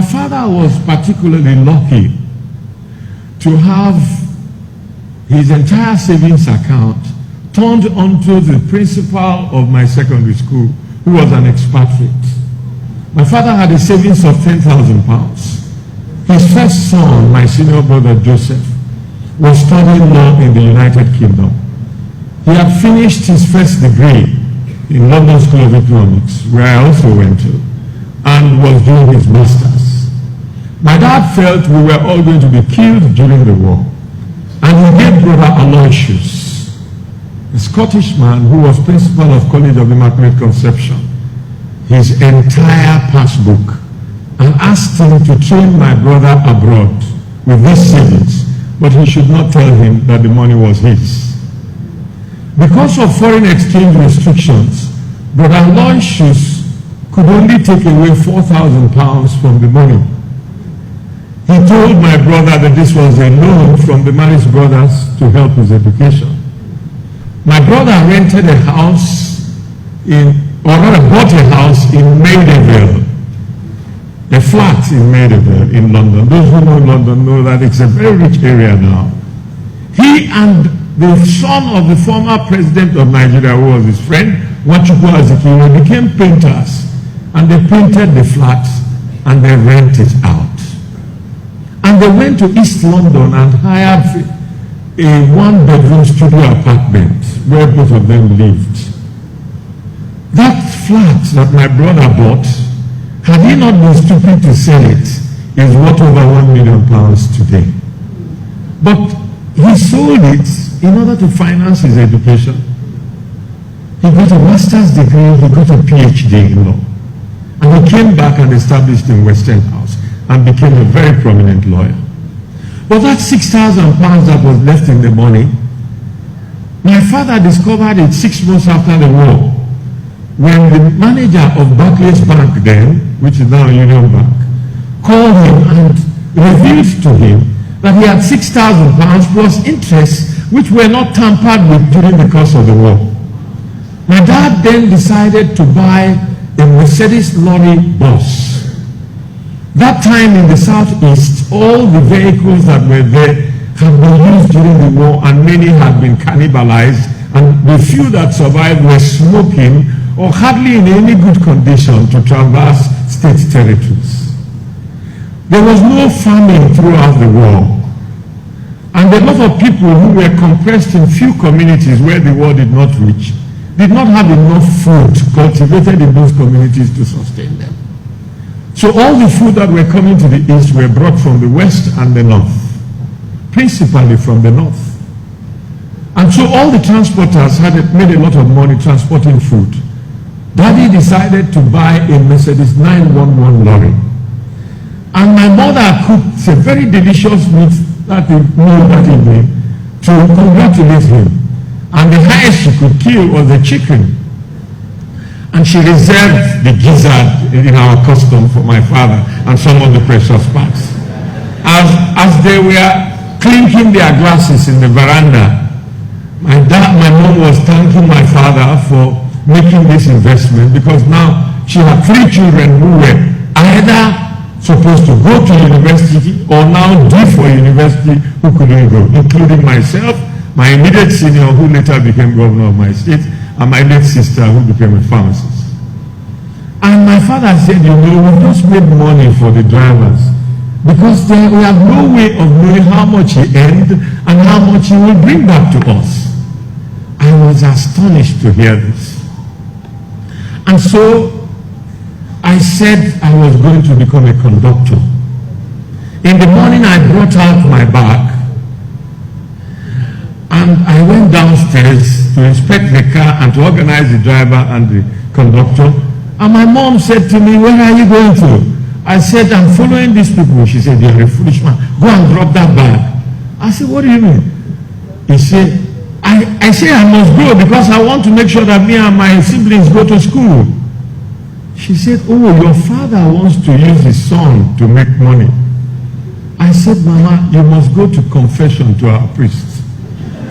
father was particularly lucky to have his entire savings account turned onto the principal of my secondary school, who was an expatriate. My father had a savings of £10,000. His first son, my senior brother Joseph, was studying law in the United Kingdom. He had finished his first degree in London School of Economics, where I also went to, and was doing his master's. My dad felt we were all going to be killed during the war, and he gave brother Aloysius, a Scottish man who was principal of College of Immaculate Conception, his entire passbook, and asked him to train my brother abroad with these savings, but he should not tell him that the money was his. Because of foreign exchange restrictions, brother Aloysius could only take away £4,000 from the money. He told my brother that this was a loan from the Maris brothers to help his education. My brother rented a house or rather bought a house in Maideville, a flat in Maideville in London. Those who know London know that it's a very rich area now. He and the son of the former president of Nigeria, who was his friend, Nwachukwu Azikiwe, became painters, and they painted the flats and they rented it out. And they went to East London and hired a one-bedroom studio apartment where both of them lived. That flat that my brother bought, had he not been stupid to sell it, is worth over £1 million today. But he sold it in order to finance his education. He got a master's degree, he got a PhD in law. And he came back and established in Western House and became a very prominent lawyer. But that £6,000 that was left in the money, my father discovered it 6 months after the war, when the manager of Barclays Bank then, which is now Union Bank, called him and revealed to him that he had £6,000 plus interest, which were not tampered with during the course of the war. My dad then decided to buy a Mercedes lorry bus. That time in the southeast, all the vehicles that were there had been used during the war, and many had been cannibalized, and the few that survived were smoking or hardly in any good condition to traverse state territories. There was no farming throughout the war, and a lot of people who were compressed in few communities where the war did not reach did not have enough food cultivated in those communities to sustain them. So all the food that were coming to the east were brought from the west and the north, principally from the north. And so all the transporters had made a lot of money transporting food. Daddy decided to buy a Mercedes 911 lorry. And my mother cooked a very delicious meal that evening to congratulate him. And the highest she could kill was the chicken. And she reserved the gizzard in our custom for my father and some of the precious parts. As they were clinking their glasses in the veranda, my mom was thanking my father for making this investment, because now she had 3 children who were either supposed to go to university or now due for university who couldn't go, including myself, my immediate senior who later became governor of my state, and my late sister who became a pharmacist. And my father said, you know, we just made money for the drivers because we have no way of knowing how much he earned and how much he will bring back to us. I was astonished to hear this. And so I said I was going to become a conductor. In the morning I brought out my bag and I went downstairs to inspect the car and to organize the driver and the conductor. And my mom said to me, where are you going to? I said, I'm following these people. She said, you're a foolish man. Go and drop that bag. I said, what do you mean? He said, I say I must go because I want to make sure that me and my siblings go to school. She said, oh, your father wants to use his son to make money. I said, Mama, you must go to confession to our priest.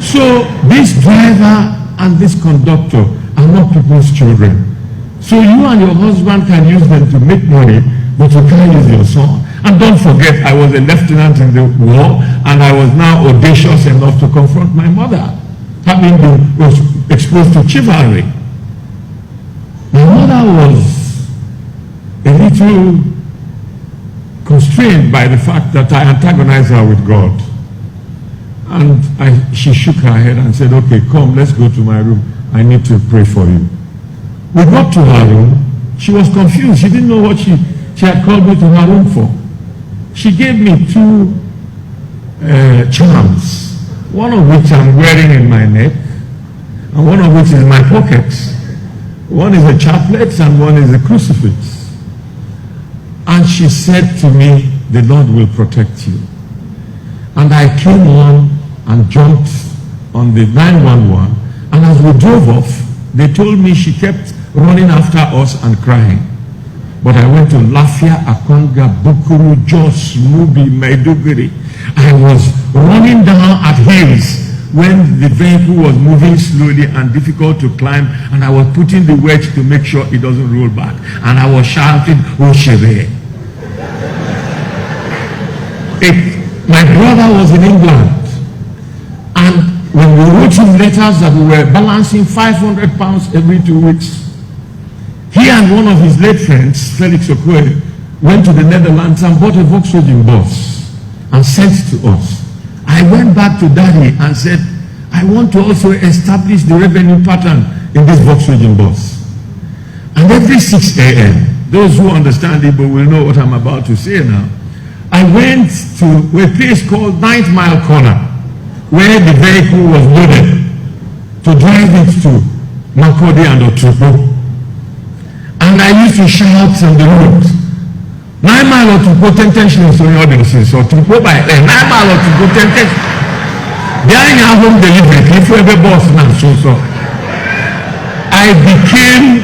So this driver and this conductor are not people's children. So you and your husband can use them to make money, but you can't use your son. And don't forget, I was a lieutenant in the war, and I was now audacious enough to confront my mother, having been exposed to chivalry. My mother was a little constrained by the fact that I antagonized her with God. And she shook her head and said, okay, come, let's go to my room. I need to pray for you. We got to her room. She was confused. She didn't know what she had called me to her room for. She gave me two charms, one of which I'm wearing in my neck, and one of which is in my pockets. One is a chaplet and one is a crucifix. And she said to me, the Lord will protect you. And I came on and jumped on the 911, and as we drove off, they told me she kept running after us and crying. But I went to Lafia, Akwanga, Bukuru, Jos, Mubi, Maiduguri. I was running down at hills when the vehicle was moving slowly and difficult to climb, and I was putting the wedge to make sure it doesn't roll back. And I was shouting, Oshebe. My brother was in England, and when we wrote him letters that we were balancing 500 pounds every 2 weeks, he and one of his late friends, Felix Okoye, went to the Netherlands and bought a Volkswagen bus and sent to us. I went back to Daddy and said, I want to also establish the revenue pattern in this Volkswagen bus. And every 6 a.m., those who understand it but will know what I'm about to say now, I went to a place called 9th Mile Corner, where the vehicle was loaded, to drive it to Makodi and Otupo. And I used to shout on the road, 9 Mile Otupo, 10 shillings on your audiences, or Otupo by 9 Mile Otupo, 10 shillings. They are in our home delivery, if you ever boss now, so. I became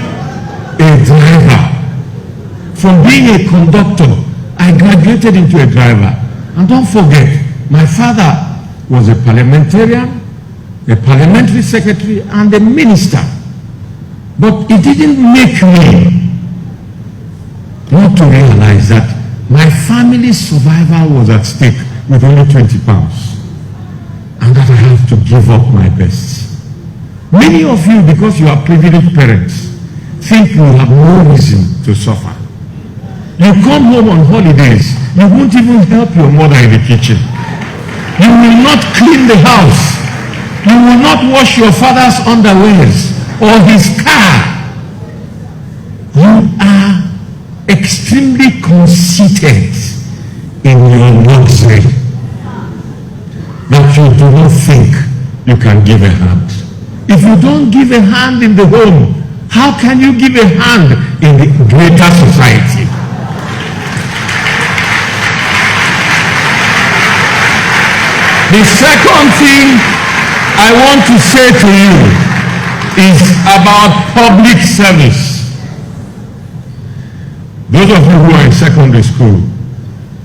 a driver. From being a conductor, I graduated into a driver. And don't forget, my father was a parliamentarian, a parliamentary secretary, and a minister. But it didn't make me not to realize that my family's survival was at stake with only 20 pounds. And that I have to give up my best. Many of you, because you are privileged parents, think you have no reason to suffer. You come home on holidays, you won't even help your mother in the kitchen. You will not clean the house. You will not wash your father's underwears or his car. You are extremely conceited in your luxury that you do not think you can give a hand. If you don't give a hand in the home, how can you give a hand in the greater society? The second thing I want to say to you is about public service. Those of you who are in secondary school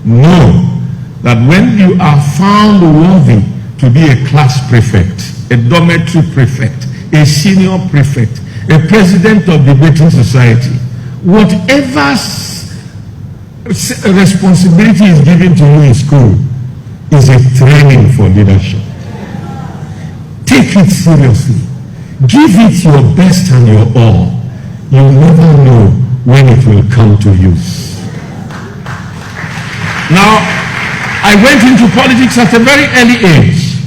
know that when you are found worthy to be a class prefect, a dormitory prefect, a senior prefect, a president of the debating society, whatever responsibility is given to you in school is a training for leadership. Take it seriously. Give it your best and your all. You'll never know when it will come to use. Now, I went into politics at a very early age.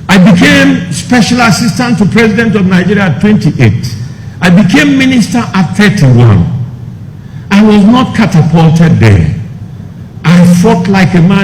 I became special assistant to President of Nigeria at 28. I became minister at 31. I was not catapulted there. I fought like a man